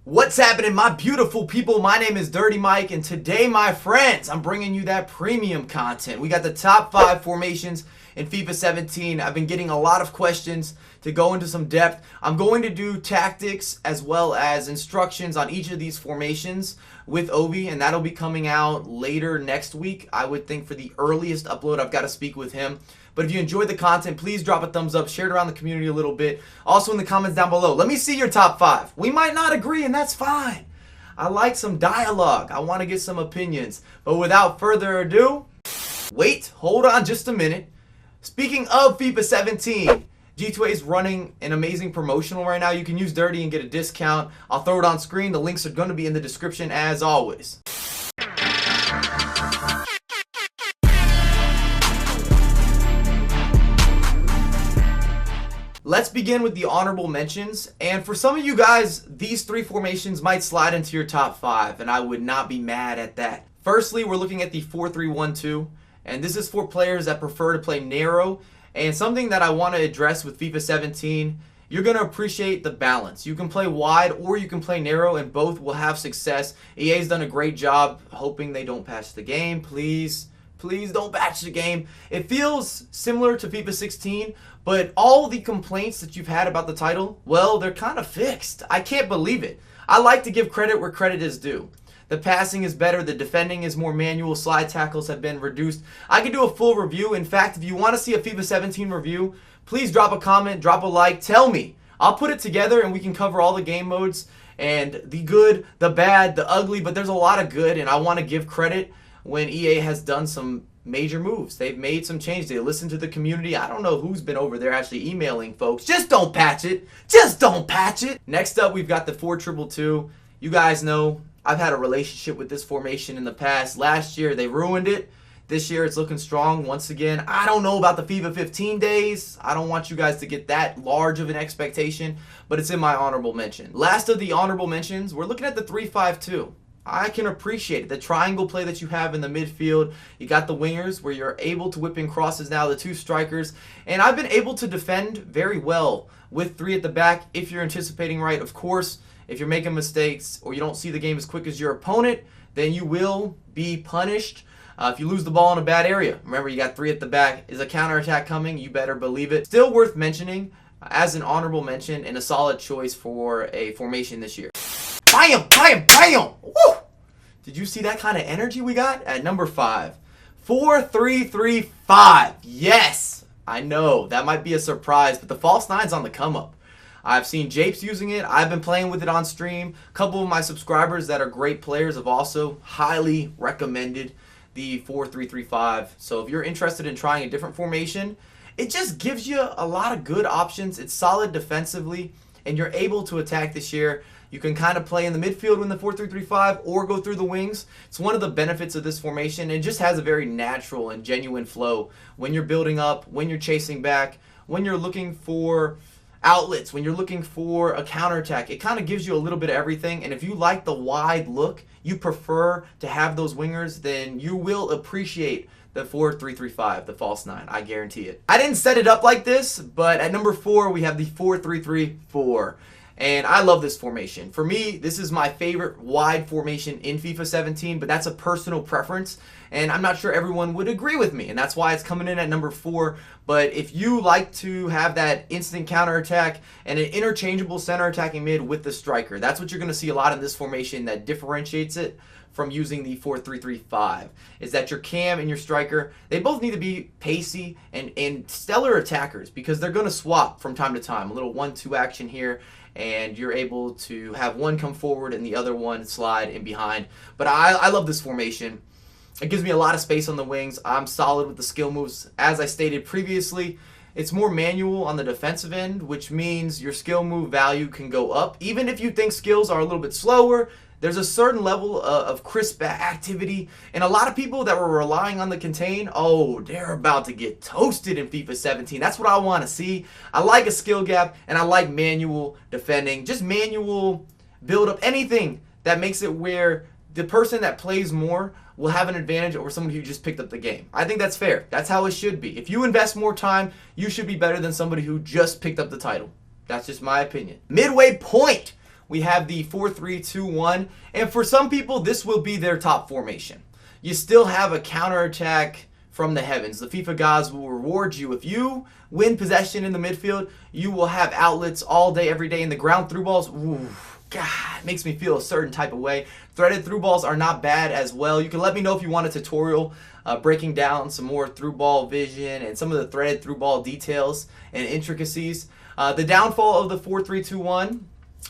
What's happening, my beautiful people? My name is Dirty Mike, and today, my friends, I'm bringing you that premium content. We got the top 5 formations in FIFA 17. I've been getting a lot of questions to go into some depth. I'm going to do tactics as well as instructions on each of these formations with Ovi, and that'll be coming out later next week. I would think for the earliest upload, I've got to speak with him. But if you enjoyed the content, please drop a thumbs up, share it around the community a little bit. Also in the comments down below, let me see your top 5. We might not agree, and that's fine. I like some dialogue. I want to get some opinions. But without further ado, wait, hold on just a minute. Speaking of FIFA 17, G2A is running an amazing promotional right now. You can use Dirty and get a discount. I'll throw it on screen. The links are going to be in the description as always. Let's begin with the honorable mentions, and for some of you guys, these 3 formations might slide into your top 5, and I would not be mad at that. Firstly, we're looking at the 4-3-1-2, and this is for players that prefer to play narrow, and something that I want to address with FIFA 17, you're going to appreciate the balance. You can play wide or you can play narrow, and both will have success. EA's done a great job, hoping they don't patch the game, please don't patch the game. It feels similar to FIFA 16, but all the complaints that you've had about the title, well, they're kind of fixed. I can't believe it. I like to give credit where credit is due. The passing is better, the defending is more manual, slide tackles have been reduced. I could do a full review. In fact, if you want to see a FIFA 17 review, please drop a comment, drop a like, tell me. I'll put it together and we can cover all the game modes and the good, the bad, the ugly, but there's a lot of good, and I want to give credit when EA has done some major moves. They've made some change. They listen to the community. I don't know who's been over there actually emailing folks. Just don't patch it. Just don't patch it. Next up, we've got the 4-2-2. You guys know I've had a relationship with this formation in the past. Last year, they ruined it. This year, it's looking strong once again. I don't know about the FIFA 15 days. I don't want you guys to get that large of an expectation, but it's in my honorable mention. Last of the honorable mentions, we're looking at the 3-5-2. I can appreciate it. The triangle play that you have in the midfield. You got the wingers where you're able to whip in crosses now, the 2 strikers. And I've been able to defend very well with 3 at the back if you're anticipating right. Of course, if you're making mistakes or you don't see the game as quick as your opponent, then you will be punished if you lose the ball in a bad area. Remember, you got 3 at the back. Is a counterattack coming? You better believe it. Still worth mentioning as an honorable mention and a solid choice for a formation this year. Bam, bam, bam! Woo! Did you see that kind of energy we got? At number 5. 4-3-3-5. Yes! I know, that might be a surprise, but the false 9's on the come up. I've seen Japes using it. I've been playing with it on stream. A couple of my subscribers that are great players have also highly recommended the 4-3-3-5. So if you're interested in trying a different formation, it just gives you a lot of good options. It's solid defensively, and you're able to attack this year. You can kind of play in the midfield in the 4-3-3-5 or go through the wings. It's one of the benefits of this formation. It just has a very natural and genuine flow when you're building up, when you're chasing back, when you're looking for outlets, when you're looking for a counterattack. It kind of gives you a little bit of everything. And if you like the wide look, you prefer to have those wingers, then you will appreciate the 4-3-3-5, the false 9. I guarantee it. I didn't set it up like this, but at number 4, we have the 4-3-3-4. And I love this formation. For me, this is my favorite wide formation in FIFA 17, but that's a personal preference, and I'm not sure everyone would agree with me, and that's why it's coming in at number 4. But if you like to have that instant counterattack and an interchangeable center attacking mid with the striker, that's what you're going to see a lot in this formation that differentiates it from using the 4-3-3-5, is that your cam and your striker, they both need to be pacey and stellar attackers, because they're going to swap from time to time. A little 1-2 action here, and you're able to have one come forward and the other one slide in behind. But I love this formation. It gives me a lot of space on the wings. I'm solid with the skill moves. As I stated previously, it's more manual on the defensive end, which means your skill move value can go up. Even if you think skills are a little bit slower, there's a certain level of crisp activity, and a lot of people that were relying on the contain, oh, they're about to get toasted in FIFA 17. That's what I want to see. I like a skill gap, and I like manual defending, just manual build up, anything that makes it where the person that plays more will have an advantage over someone who just picked up the game. I think that's fair. That's how it should be. If you invest more time, you should be better than somebody who just picked up the title. That's just my opinion. Midway point. we have the 4-3-2-1. And for some people, this will be their top formation. You still have a counterattack from the heavens. The FIFA gods will reward you. If you win possession in the midfield, you will have outlets all day, every day. In the ground through balls, ooh, God, it makes me feel a certain type of way. Threaded through balls are not bad as well. You can let me know if you want a tutorial breaking down some more through ball vision and some of the threaded through ball details and intricacies. The downfall of the 4-3-2-1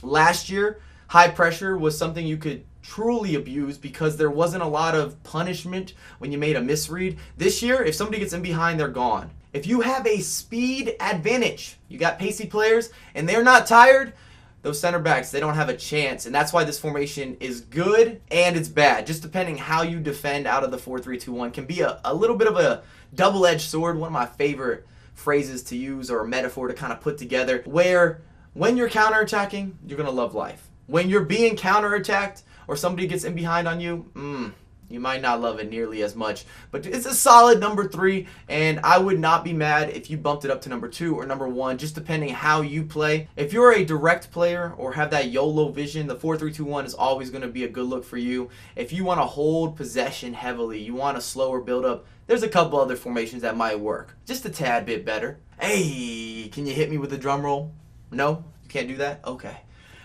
last year, high pressure was something you could truly abuse because there wasn't a lot of punishment when you made a misread. This year, if somebody gets in behind, they're gone. If you have a speed advantage, you got pacey players and they're not tired, those center backs, they don't have a chance. And that's why this formation is good and it's bad. Just depending how you defend out of the 4-3-2-1 can be a little bit of a double-edged sword. One of my favorite phrases to use or a metaphor to kind of put together, where when you're counterattacking, you're going to love life. When you're being counterattacked or somebody gets in behind on you, you might not love it nearly as much. But it's a solid number 3, and I would not be mad if you bumped it up to number 2 or number 1, just depending how you play. If you're a direct player or have that YOLO vision, the 4-3-2-1 is always going to be a good look for you. If you want to hold possession heavily, you want a slower build-up, there's a couple other formations that might work. Just a tad bit better. Hey, can you hit me with a drum roll? No? You can't do that? Okay.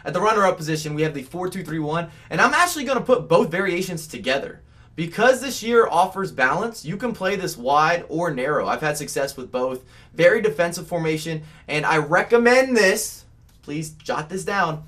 At the runner-up position, we have the 4-2-3-1, and I'm actually going to put both variations together. Because this year offers balance, you can play this wide or narrow. I've had success with both. Very defensive formation, and I recommend this. Please jot this down.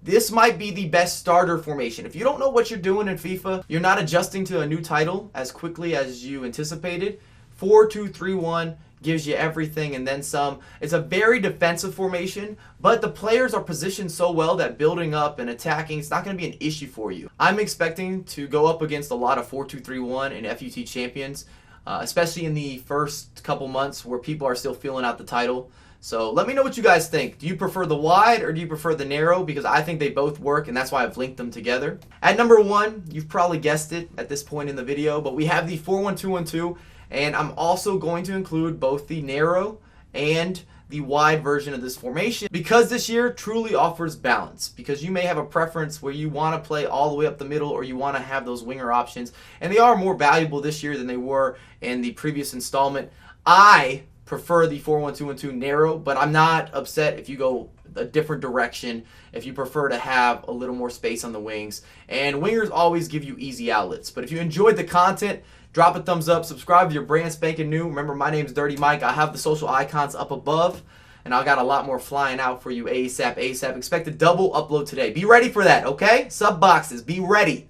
This might be the best starter formation. If you don't know what you're doing in FIFA, you're not adjusting to a new title as quickly as you anticipated, 4-2-3-1 gives you everything and then some. It's a very defensive formation, but the players are positioned so well that building up and attacking, it's not going to be an issue for you. I'm expecting to go up against a lot of 4-2-3-1 and FUT champions, especially in the first couple months where people are still feeling out the title. So let me know what you guys think. Do you prefer the wide or do you prefer the narrow? Because I think they both work, and that's why I've linked them together. At number 1, you've probably guessed it at this point in the video, but we have the 4-1-2-1-2. And I'm also going to include both the narrow and the wide version of this formation because this year truly offers balance. Because you may have a preference where you want to play all the way up the middle or you want to have those winger options. And they are more valuable this year than they were in the previous installment. I prefer the 4-1-2-1-2 narrow, but I'm not upset if you go a different direction, if you prefer to have a little more space on the wings. And wingers always give you easy outlets. But if you enjoyed the content, drop a thumbs up, subscribe if you're brand spanking new. Remember, my name's Dirty Mike. I have the social icons up above, and I got a lot more flying out for you ASAP. Expect a double upload today. Be ready for that, okay? Sub boxes, be ready.